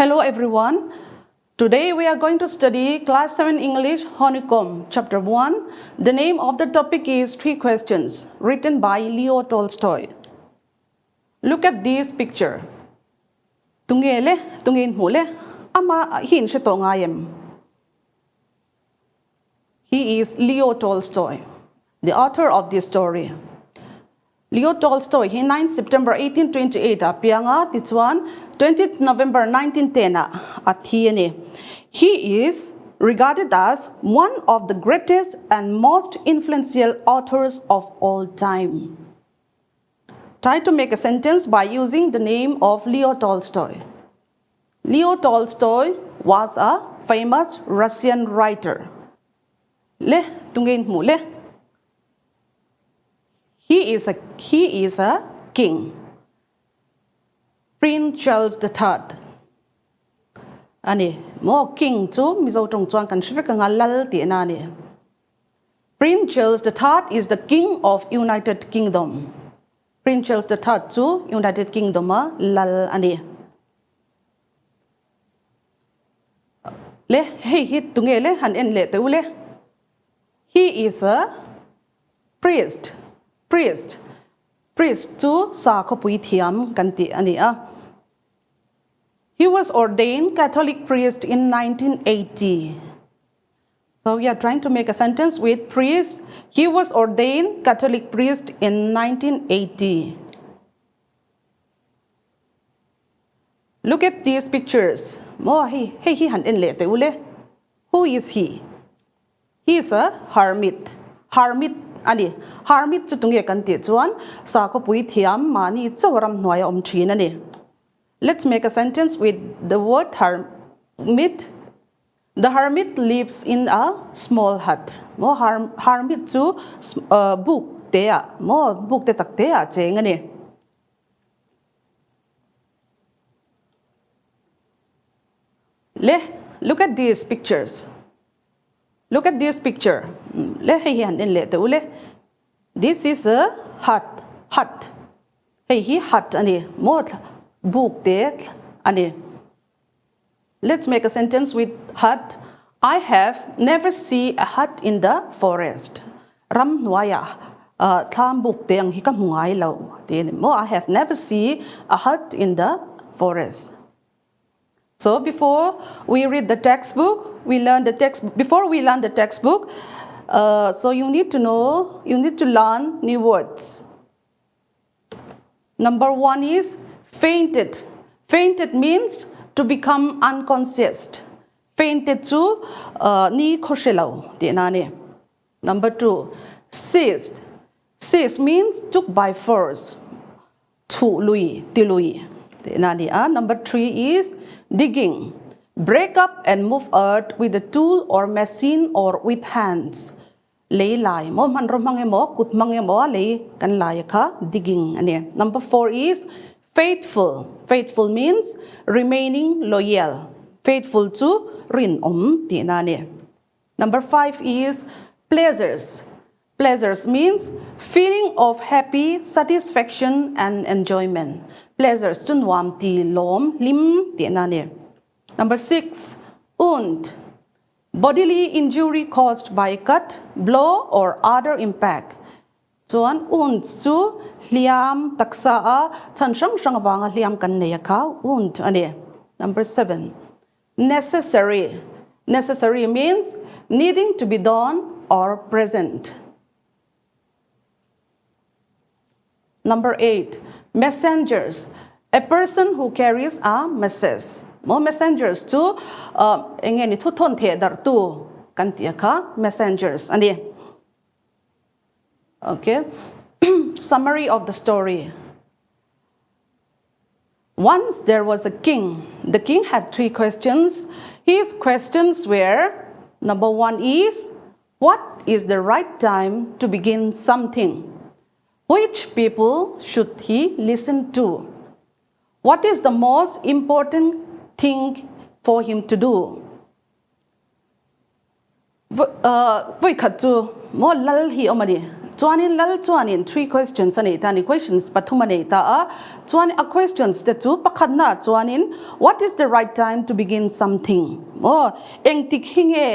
Hello everyone. Today we are going to study Class 7 English Honeycomb, Chapter 1. The name of the topic is Three Questions, written by Leo Tolstoy. Look at this picture. Tungin hule, ama hin she tongayem. He is Leo Tolstoy, the author of this story. Leo Tolstoy, he 9 September 1828, pianga tituan 20 November 1910 at Hiene. He is regarded as one of the greatest and most influential authors of all time. Try to make a sentence by using the name of Leo Tolstoy. Leo Tolstoy was a famous Russian writer. Le tungin mu le. He is a king. Prince Charles III. Ani mo king tu mizo tong chuan kan shifik nga lal ti na ni. Prince Charles III is the king of United Kingdom. Prince Charles III tu United Kingdom lal ani. Le hei hit tungele han en le te ule. He is a priest to sa ko pui thiam kanti ania. He was ordained Catholic priest in 1980. So we are trying to make a sentence with priest. He was ordained Catholic priest in 1980. Look at these pictures. Mo he han en le te ule. Who is he? He is a hermit. Ani hermit chu tunge kan ti chuan sa ko pui thiam mani chawaram hnuaya om thin ani. Let's make a sentence with the word hermit. The hermit lives in a small hut. Mo hermit chu book te a mo book te tak te a cheng ani. Look at these pictures. Look at this picture. This is a hut. He hut ani mo book there ani. Let's make a sentence with hut. I have never seen a hut in the forest. Ram nuaya tham book te ang hikam hungai lo. Mo I have never seen a hut in the forest. So before we read the textbook, before we learn the textbook, so you need to learn new words. Number 1 is fainted. Fainted means to become unconscious. Fainted to ni khoshelau ti nani. Number 2, seized. Seized means took by force. Tu lui, ti lui. Number 3 is digging. Break up and move earth with a tool or machine or with hands. Lay lai mo man ro mange mo kut mange mo lay kan lai ka digging ani. Number 4 is faithful. Faithful means remaining loyal. Faithful to rin ti na ni. Number 5 is pleasures. Pleasures means feeling of happy satisfaction and enjoyment. Pleasures to nuam ti lom lim ti na ni. Number 6, wound. Bodily injury caused by cut, blow or other impact. Chuan wound to liam taksa a chan sang wanga liam kan ne ka wound ani. Number 7, necessary. Necessary means needing to be done or present. Number 8, messengers. A person who carries a message. Mo messengers to engeni thu thon the dar tu kan tia kha messengers ani. Okay. Summary of the story. Once there was a king. The king had 3 questions. His questions were, number 1 is, what is the right time to begin something? Which people should he listen to? What is the most important thing for him to do? Voi khat chu mo lal hi omani chuanin lal chuanin 3 questions ani tani questions pathuma nei ta a chuan a questions te chu pakhat na chuanin what is the right time to begin something mo eng tik hinge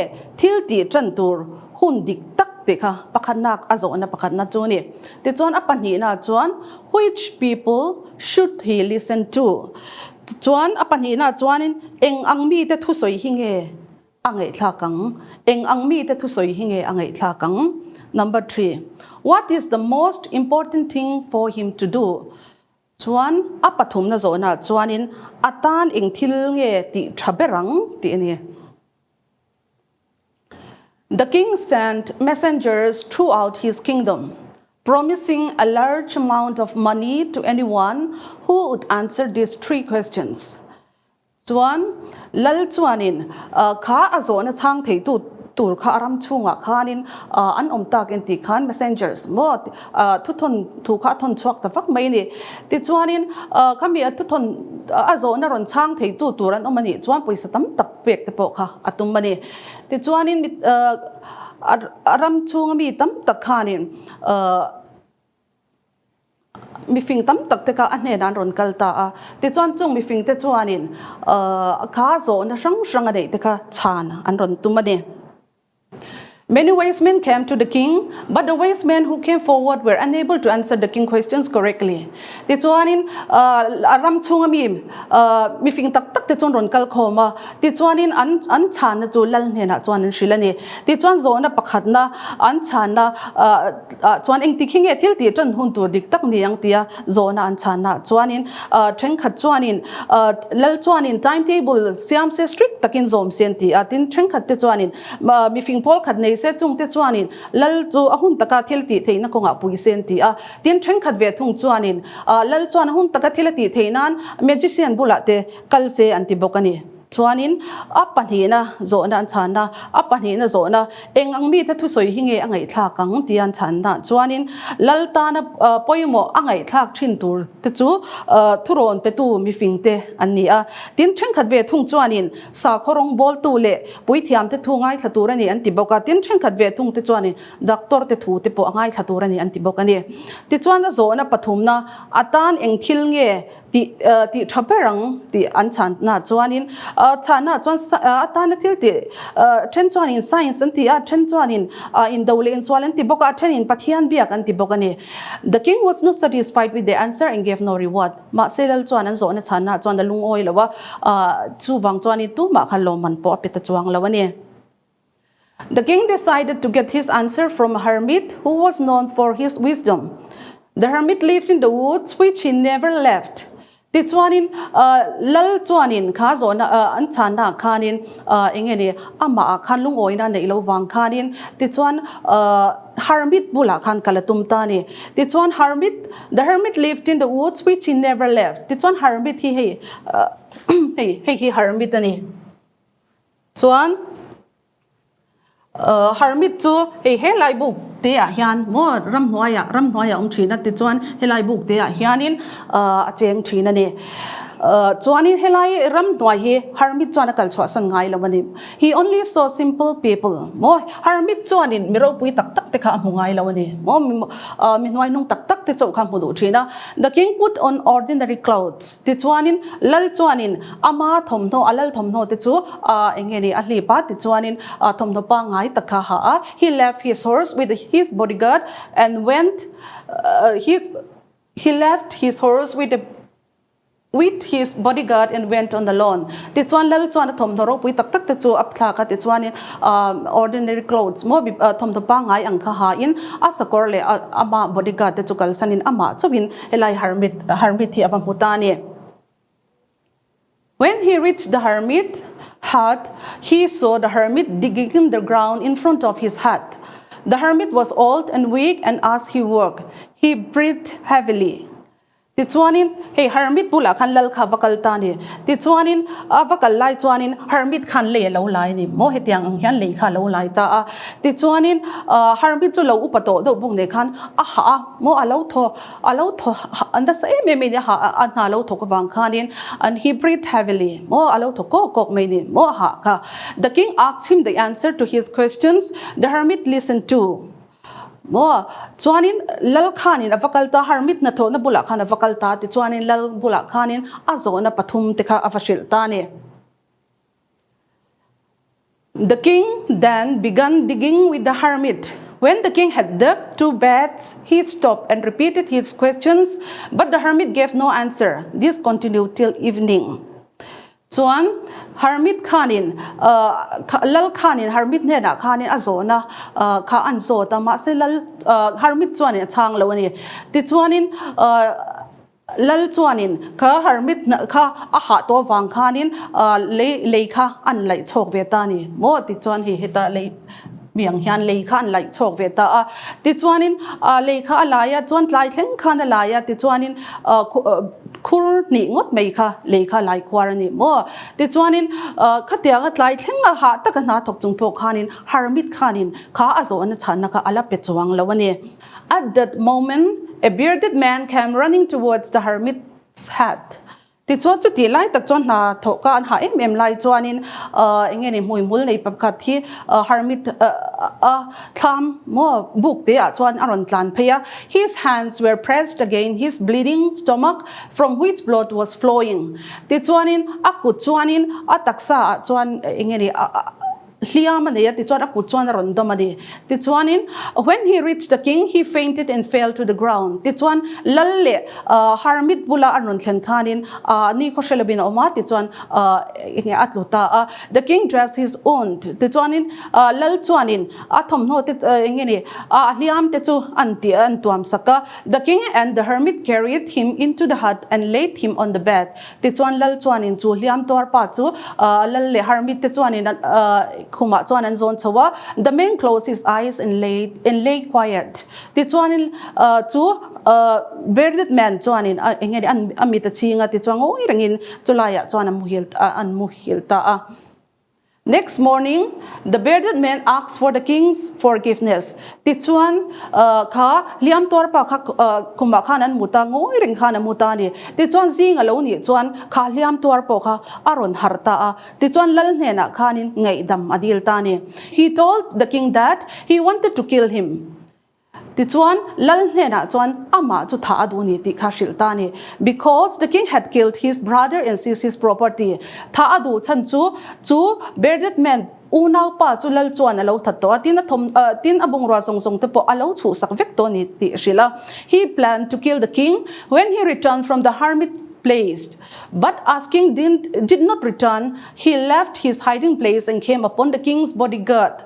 thil ti chan tur hun dik tak te kha pakhat nak azo na pakhat na chu ni te chuan a pani na chuan which people should he listen to chuan a pani na chuanin eng angmi te thu soi hinge angai thlakang eng angmi te thu soi hinge angai thlakang. Number 3, what is the most important thing for him to do? Chuan a pathum na zona chuanin atan eng thil nge ti thaberang ti ni. The king sent messengers throughout his kingdom, promising a large amount of money to anyone who would answer these 3 questions. Chuan lal chuanin kha azona chang thei tu tur kha aram chunga khanin an omtak enti khan messengers mo thu thon thu kha thon chuak ta vak mai ni ti chuanin khami thu thon azona ron chang thei tu turan omani chuan poisa tam tak pek te po kha atum mani ti chuanin aram chunga mi tam tak khanin mi fing tam tak te ka anhe dan ron kalta a ti chuan chung mi fing te chuanin kha zo na sang sang ade te kha chan an ron tumani. Many wise men came to the king, but the wise men who came forward were unable to answer the king's questions correctly. Ti chuanin aram chunga mi fing tak tak te chon ron kal khoma ti chuanin an chan na chu lal ne na chuanin shilani ti chuan zo na pakhat na an chan na chuan eng ti khinge thil ti chan hun tur dik tak ni ang tia zo na an chan na chuanin theng khat chuanin lal chuanin timetable siam se strict takin zom sen ti atin theng khat te chuanin mi fing pol khat nei se chung te chuanin lal chu ahun taka thil ti theina konga pui sen ti a tin theng khat ve thung chuanin lal chuan hun taka thil ti theinan magician bula te kal se anti bokani chuanin apani na zo na an chan na apani na zo na eng angmi te thu soi hinge angai thla kang ti an chan na chuanin lal ta na poimo angai thak thin tur te chu thuron pe tu mi fing te ani a tin theng khat ve thung chuanin sa khorong bol tu le pui thiam te thu ngai thla ani an ti boka tin theng khat ve thung te chuanin doctor te thu te po angai thla ani an ti bokani ti chuan zo na pathum na atan eng thil nge ti thaperang ti an chan na chuanin chana chuan atana thil ti then chuanin science an ti a then chuanin in dolen swalan ti boka then in pathian biak an ti bokani. The king was not satisfied with the answer and gave no reward. Ma selal chuan an zo na chana chuan da lung oi lawa chu wang chuanin tu ma khalo man po apita chuang lawani. The king decided to get his answer from a hermit who was known for his wisdom. The hermit lived in the woods which he never left. Ti chuanin lal chuanin kha zona an chana khanin engeni ama khan lung oina nei lo wang khanin ti chuan hermit bula khan kalatum ta ni ti chuan the hermit lived in the woods which he never left. Ti chuan hermit hi hey hermit ani chuan hermit chu he lai buk te a hian mo ram hnuaya thina ti chuan he lai buk te a hianin a cheng thina ni chuanin helai ram hnuai hi hermit chuan kal chwa san ngai lawani. He only saw simple people. Mo hermit chuanin miro pui tak tak te kha mungai lawani mo mi hnuai nung tak tak te chau kha mudu thina. The king put on ordinary clothes. Ti chuanin lal chuanin ama thomno alal thomno te chu engeni a hli pa ti chuanin thomno pa ngai takha ha. He left his horse with his bodyguard and went he left his horse with his bodyguard and went on the lawn. Ti chuan lal chuan thom thoro pui tak tak te chu apthla ka ti chuanin ordinary clothes mo thom to pa ngai ang kha ha in asakor le ama bodyguard te chu kal sanin ama chobin helai hermit hi avam hutani. When he reached the hermit hut, he saw the hermit digging in the ground in front of his hut. The hermit was old and weak, and as he worked, he breathed heavily. Ti chuanin hermit bula khan lal kha vakal ta ni ti chuanin vakal lai chuanin hermit khan le lo lai ni mo hetiang hian le kha lo lai ta ti chuanin hermit chu lo upato do bung ne khan ha mo alo tho anda sa me ha na lo tho ka wang khanin and he breathed heavily mo alo tho ko me ni mo ha kha. The king asked him the answer to his questions. The hermit listened too. mo chuanin lal khanin avakalta hermit na thona bula khan avakalta ti chuanin lal bula khanin azona pathum te kha avashil ta ne. The king then began digging with the hermit. When the king had dug 2 baths, he stopped and repeated his questions, but the hermit gave no answer. This continued till evening. Chuan hermit khanin lal khanin hermit ne na khanin azona kha anzo ta ma se lal hermit chuanin chang lo ani ti chuanin lal chuanin kha hermit na kha a ha to wang khanin le kha an lai chok ve ta ni mo ti chuan hi heta le miang hian le kha an lai chok ve ta a ti chuanin le kha alaya chuan tlai thleng khan alaya ti chuanin khur ni ngot mai kha le kha lai khwar ani mo ti chuanin khatia ga tlai thleng a ha ta ka na thok chung po khanin hermit khanin kha azo an chan na kha ala pe chuang lo ani. At that moment a bearded man came running towards the hermit's hut. Ti chuan chu ti lai tak chuan na thoka an ha em lai chuanin enge ni hmui mul nei pakhat hi hermit tham mo buk te a chuan aron tlan pheya. His hands were pressed against his bleeding stomach from which blood was flowing. Ti chuanin akut chuanin ataksa chuan enge ni Hliamania ti chuan akut chuan ron domani ti chuanin when he reached the king he fainted and fell to the ground ti chuan lalle hermit bula aron thlen khanin ni khoshelabin oma ti chuan nge atluta the king dressed his wound ti chuanin lal chuanin athom no ti nge ni hliam te chu anti an tuam saka. The king and the hermit carried him into the hut and laid him on the bed ti chuan lal chuanin chu hliam tor pa chu lalle hermit te chuanin khuma chuan an zon chawa. The man closed his eyes and lay quiet. Ti chuanin chu bearded man chuanin engeni an amita chinga ti chuan oi rangin chulaya chuan an muhil ta. Next morning, the bearded man asked for the king's forgiveness. Ti chuan kha liam tor pa kha khuma khan an muta ngoi ring khan muta ni ti chuan zing alo ni chuan kha liam tor po kha aron harta a ti chuan lal hne na khanin ngai dam adil ta ni. He told the king that he wanted to kill him. Ti chuan lal hne na chuan ama chu tha adu ni ti kha shil ta ni because the king had killed his brother and seized his property. Tha adu chan chu bearded man unau pa chu lal chuan alo thatto tin abung ro song te po alo chu sak vek to ni ti shila. He planned to kill the king when he returned from the hermit's place, but as king did not return, he left his hiding place and came upon the king's bodyguard,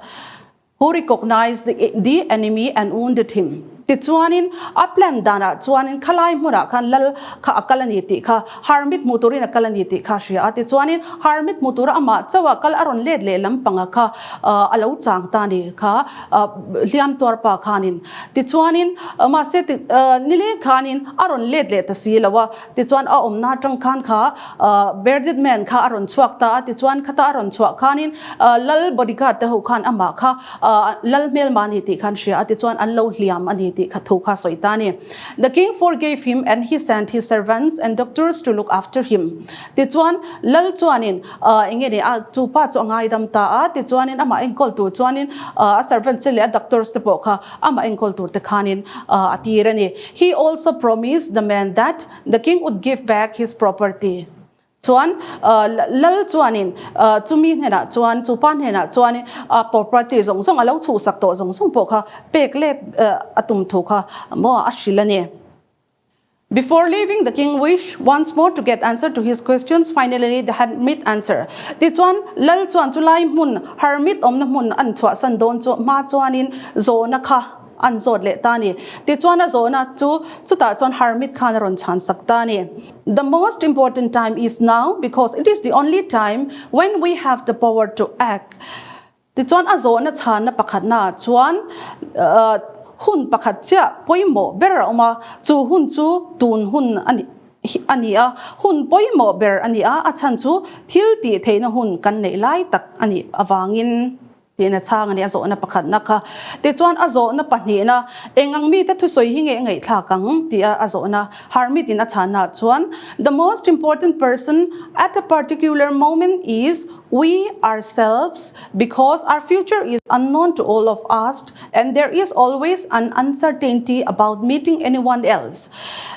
who recognized the enemy and wounded him. Ti chuanin a plan dana chuanin khalai mura khan lal kha akalani ti kha hermit muturin akalani ti kha shia ti chuanin hermit mutura ama chawa kal aron led le lampanga kha alo chang ta ni kha liam tor pa khanin ti chuanin ma se nile khanin aron led le ta si lawa ti chuan a omna tang khan kha bearded man kha aron chuak ta ti chuan khata aron chuak khanin lal bodyguard te ho khan ama kha lal mel mani ti khan shia ti chuan an lo hliam ani ti khathu kha soitani. The king forgave him and he sent his servants and doctors to look after him. Ti chuan lal chuanin engeni a chu pa chu ngai dam ta a ti chuanin ama engkol tu chuanin a servant se le doctors te po kha ama engkol tur te khanin atirani. He also promised the man that the king would give back his property. Chuan lal chuanin chumi hena chuan chupan hena chuanin property zong alo chu sak to zong po kha peklet atum thu kha mo ashilani. Before leaving, the king wished once more to get answer to his questions. Finally, the hermit answered. Ti chuan lal chuan chulai mun hermit omna mun an chwa san don chu ma chuanin zona kha an zod le tani ti chuan a zona chu ta chuan hermit khan ron chan sak tani. The most important time is now because it is the only time when we have the power to act. Ti chuan a zona chan na pakhat na chuan hun pakhat cha poimo ber oma chu hun chu tun hun ani a hun poimo ber ani a chan chu thil ti theina hun kan nei lai tak ani awangin tina chang ani azo na pakhat na kha te chuan azo na pahni na engang mi te thu soi hi nge ngai thla kang tia azo na harmi tina chana chuan the most important person at a particular moment is we ourselves, because our future is unknown to all of us and there is always an uncertainty about meeting anyone else.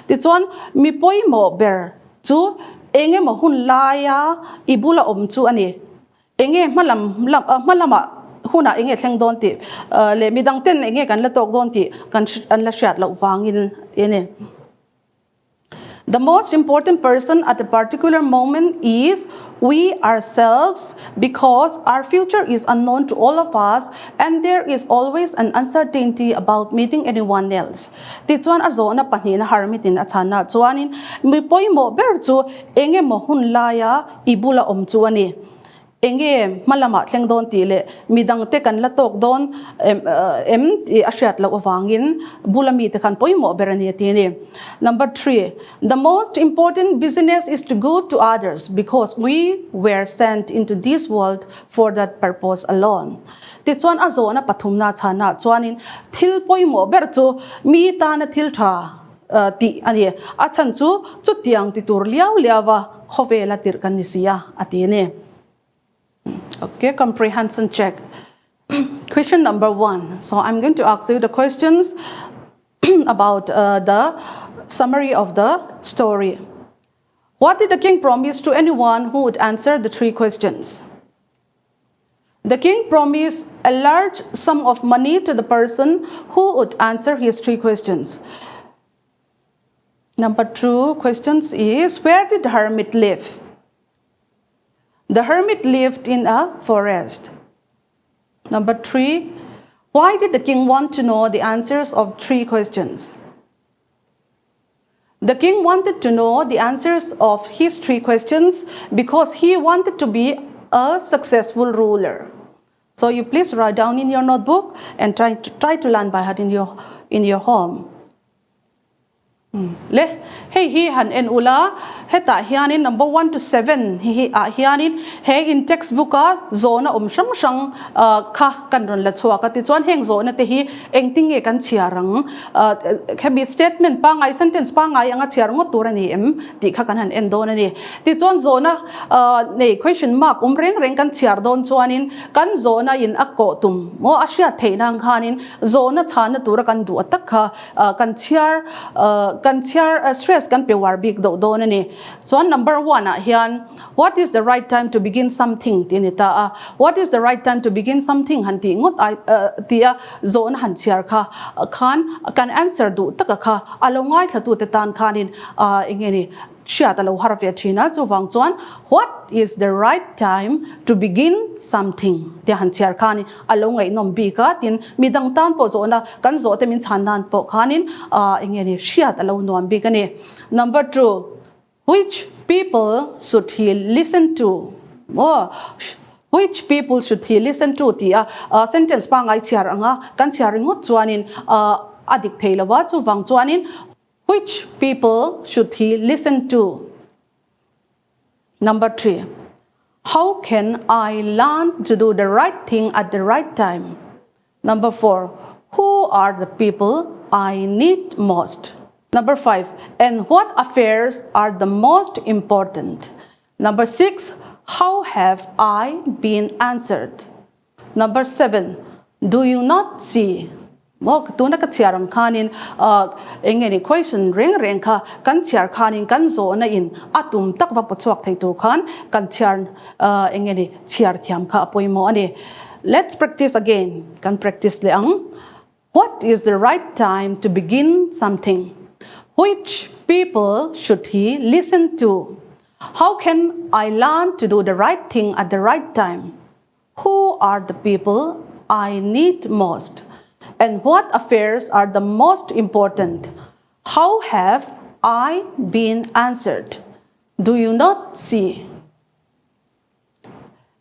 Ti chuan mi poi mo ber chu enge mo hun laya ibula chu ani enge malama huna enge thleng don ti le midang ten enge kan la tok don ti kan an la shat lo wangin ene. The most important person at a particular moment is we ourselves, because our future is unknown to all of us and there is always an uncertainty about meeting anyone else. Ti chuan azo na pani na harmitin achana chuanin mi poi mo ber chu enge mo hun laya ibula chu ani enge malama thleng don ti le midang te kan la tok don em ashat la wangin bulami te kan poi mo berani ti ni. Number 3, the most important business is to go to others because we were sent into this world for that purpose alone. Ti chuan azo na pathumna chana chuanin thil poi mo ber chu mi ta na thil tha ti ani achan chu tiang ti tur liaw liawa khowela tir kan nisia ati ne. Okay, comprehension check. Question number 1. So I'm going to ask you the questions about the summary of the story. What did the king promise to anyone who would answer the 3 questions? The king promised a large sum of money to the person who would answer his 3 questions. Number 2 questions is, where did the hermit live? The hermit lived in a forest. Number 3, why did the king want to know the answers of 3 questions? The king wanted to know the answers of his 3 questions because he wanted to be a successful ruler. So you please write down in your notebook and try to learn by heart in your home. Le hey hi han en ula heta hianin number 1 to 7 hi hianin he in textbook a zona shang kha kan ron la chua ka ti chuan heng zona te hi engting e kan chiarang habit statement pa ngai sentence pa ngai anga chiar ngo tur ani em ti kha kan han en don ani ti chuan zona nei question mark reng kan chiar don chuanin kan zona in a ko tum mo asia theinang khanin zona chana tur kan du atak kha kan chiar stress kan pe war big do don ani. So number 1 hian, what is the right time to begin something tinita what is the right time to begin something hanti ngot tia zone han chiar kha khan kan answer du taka kha alongai thatu te tan khanin engeni Shia talo harvia china chu wang chuan what is the right time to begin something te han chiar khani alongai nom bi ka tin midang tan po zona kan zo te min chan nan po khanin engeni shia talo nom bi kani. Number 2, which people should he listen to? Which people should he listen to? Tia sentence pa ngai chiar anga kan chiar ngot chuanin adik theilawa chu wang chuanin which people should he listen to? Number 3, how can I learn to do the right thing at the right time? Number 4, who are the people I need most? Number 5, and what affairs are the most important? Number 6, how have I been answered? Number 7, do you not see? Mok tuna ka chiaram khanin engeni question reng kha kan chiar khanin kan zo na in atum tak wa pochuak thei tu khan kan chiar engeni chiar thiam kha apoi mo ani. Let's practice again. Kan practice le ang. What is the right time to begin something? Which people should he listen to? How can I learn to do the right thing at the right time? Who are the people I need most? And what affairs are the most important? How have I been answered? Do you not see?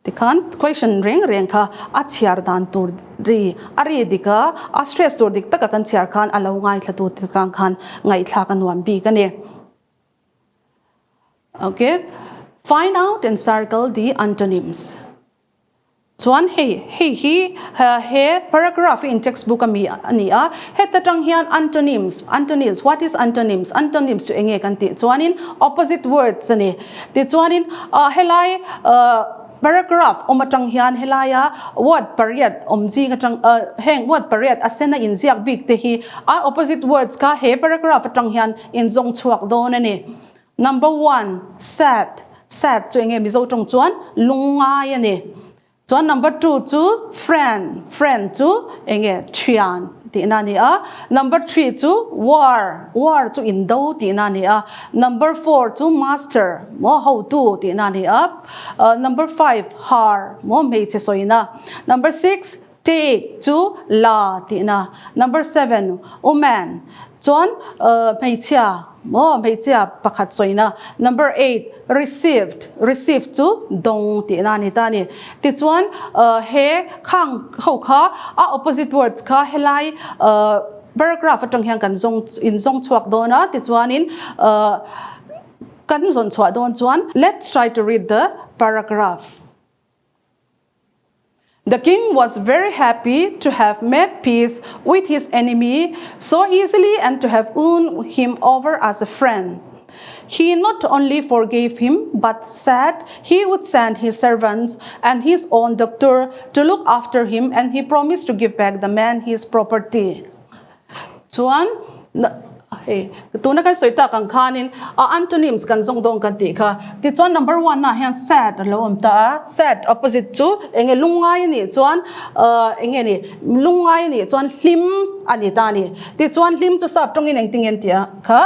The question reng kha achiar dan tur ri ari dika a stress tur dik taka kan chiar khan alo ngai thatu tikang khan ngai thla kan wan bi kane. Okay, find out and circle the antonyms. chuan he paragraph in textbook ami ania hetatang hian antonyms what is antonyms chu enge kan ti chuanin opposite words ani ti chuanin helai paragraph omatang hian helaya word pariat omji ngatang heng word pariat asena inziak big te hi opposite words ka he paragraph atang hian in zong chuak don ani number 1 sad chu enge mizo tong chuan lungai ani chuan number 2 chu friend chu enge thian ti nani number 3 chu war chu indo ti nani number 4 chu master mo how to ti nani number 5 har mo mei che soina number 6 take chu la ti na number 7 woman chuan mei chia mo mei chia pakhat soina number 8 received chu dong ti nani tani ti chuan he khang ho kha opposite words kha helai paragraph atang hian kan zong chuak dona ti chuanin kan zon chua don chuan let's try to read the paragraph. The king was very happy to have made peace with his enemy so easily and to have won him over as a friend. He not only forgave him, but said he would send his servants and his own doctor to look after him, and he promised to give back the man his property. Chuan tuna kan soita kan khanin antonyms kan zong dong kan ti kha ti chuan number 1 na hian sad lo ta sad opposite chu enge lungai ni chuan enge ni lungai ni chuan hlim ani ta ni ti chuan hlim chu sap tongin engtingen tia kha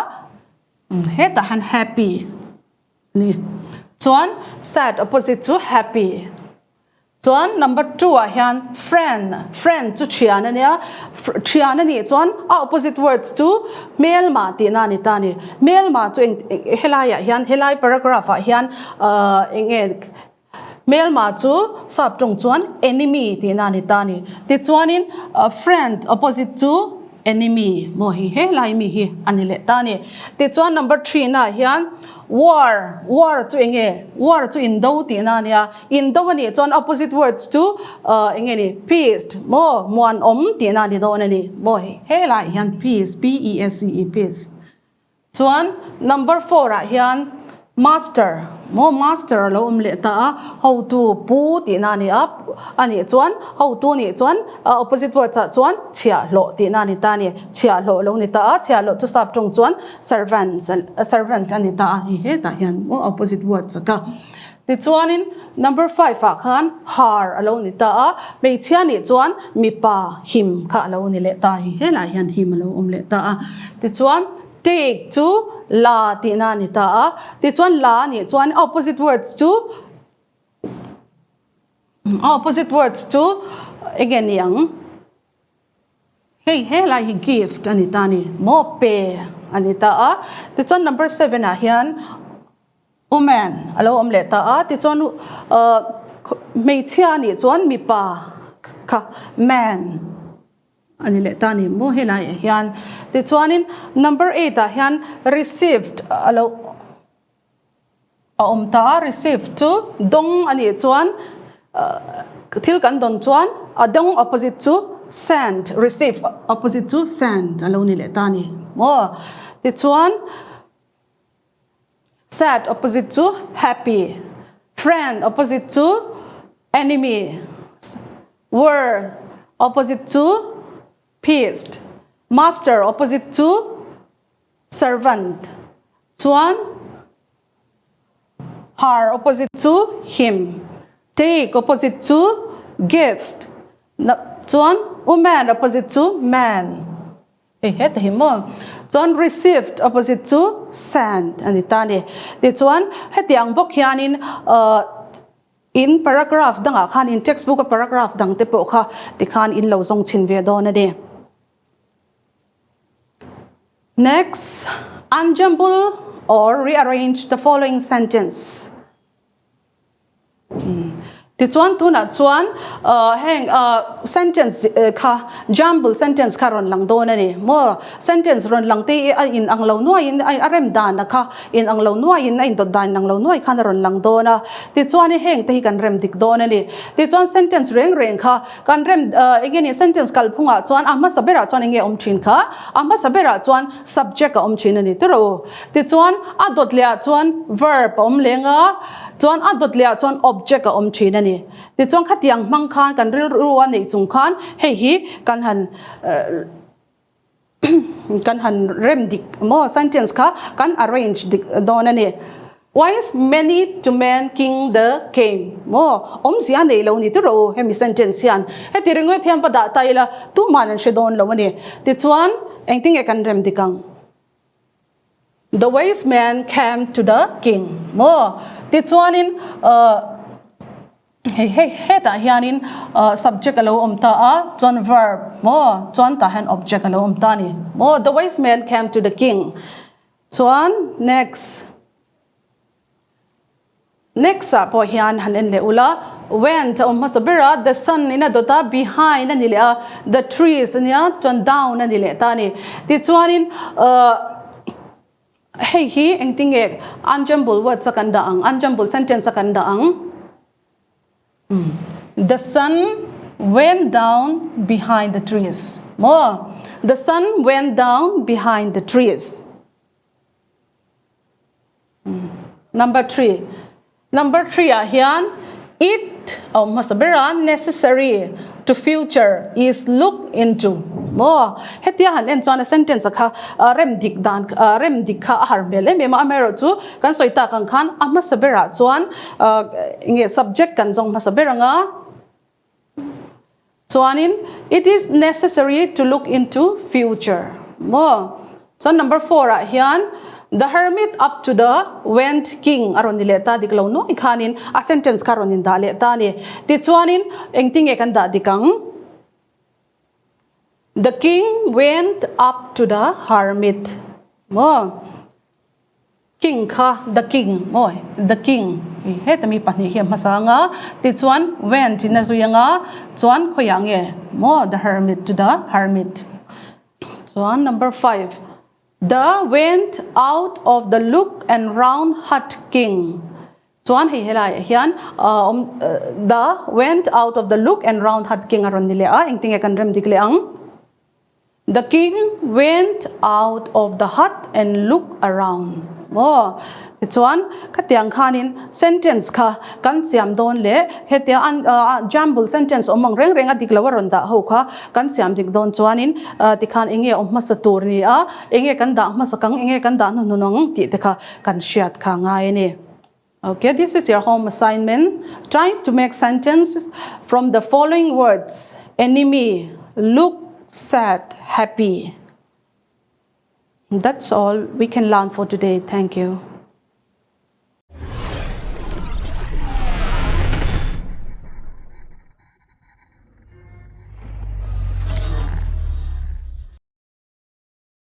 heta han happy ni chuan sad opposite chu happy chuan number 2 hian friend chu thian ani chuan opposite words to male ma ti na ni ta ni male ma chu helaya hian helai paragraph hian enge male ma chu sap tong chuan enemy ti na ni ta ni ti chuanin friend opposite to enemy mo hi helai mi hi ani le ta ni ti chuan number 3 na hian war chu enge war chu indo ti na nia indo ani chuan opposite words to enge ni peace mo muan ti na ni do ni mo helai hian peace peace chuan number 4 hian master lo le ta how to pu ti na ni ani chuan how to ni chuan opposite words chuan chia lo ti na ni ta ni chia lo ni ta chia lo chu sap tong chuan servant ani ta hi he ta hian opposite words ka ti chuanin number 5 khan har alo ni ta mei chia ni chuan mi pa him kha lo ni le ta hi he la hian him lo le ta ti chuan take chu la ti na ni ta ti chuan la ni chuan opposite words to again yang hey la hi gift ani ta ni mo pe ani ta ti chuan number 7 hian woman alo le ta ti chuan mei chia ni chuan mi pa kha man ani le ta ni mo helai hian ti chuanin number 8 hian received alo ta received to dong ani chuan thil kan don chuan dong opposite to send receive opposite to send alo ni le ta ni mo ti chuan sad opposite to happy friend opposite to enemy war opposite to peace master opposite to servant chuan har opposite to him take opposite to gift chuan woman opposite to man het him chuan received opposite to send ani ta ni ti chuan hetiang bok hianin in paragraph danga khan in textbook paragraph dang te po kha ti khan in lo zong chin ve don ani next unjumble or rearrange the following sentence ti chuan tu na chuan heng sentence kha jumble sentence kha ron lang don ani mo sentence ron lang te in ang lo nuai in ai arem dan na kha in ang lo nuai in ai dot dan nang lo nuai kha ron lang dona ti chuan ni heng te hi kan rem dik don ani ti chuan sentence reng reng kha kan rem again sentence kal phunga chuan ama sabera chuan nge om thin kha ama sabera chuan subject ka om thin ani tro ti chuan a dot lia chuan verb om lenga chuan a dot lia chuan object ka om thin ani ti chuan khatiang mang khan kan ril ruwa nei chung khan hei hi kan han kan han rem dik mo sentence kha kan arrange dik don ani wise many to man king the came mo om sia nei lo ni tro hemi sentence yan he ti ringoi thiam pa da taila tu man she don lo ani ti chuan engting e kan rem dikang the wise man came to the king mo ti chuan in hey ta hianin subject alo omta a chuan verb mo chuan ta han object alo omta ni mo the wise man came to the king chuan next po hian han en le ula went masabera the sun ina dota behind ani le the trees nia chuan down ani le ta ni ti chuan in hey hi engting e unjumble word sakanda ang unjumble sentence sakanda ang the sun went down behind the trees more the sun went down behind the trees number 3 hian it masabera necessary to future is look into mo hetia han en chuan a sentence kha rem dik kha har mele me ma amero chu kan soita kan khan ama sabera chuan inge subject kan jong masabera nga chuanin it is necessary to look into future mo so number 4 hian the hermit up to the went king aron dileta diklo no ikhanin a sentence karon in dale ta ni ti chuanin engting e kan da dikang the king went up to the hermit mo king kha the king moi the king he tami pani hiam masanga ti chuan went in azuyanga chuan khoyang e mo the hermit to the hermit chuan number 5 the went out of the look and round hut king chuan hei helai hian the went out of the look and round hut king aron nile a engting e kan rem dik le ang the king went out of the hut and look around mo chuan khatiang khanin sentence kha kan siam don le hetia jumble sentence omang reng reng adik lawaron da ho kha kan siam dik don chuanin tikhan enge omma satur ni a enge kan da ma sakang enge kan da nu nong ti te kha kan shiat kha ngai ni okay this is your home assignment try to make sentences from the following words enemy look sad happy that's all we can learn for today thank you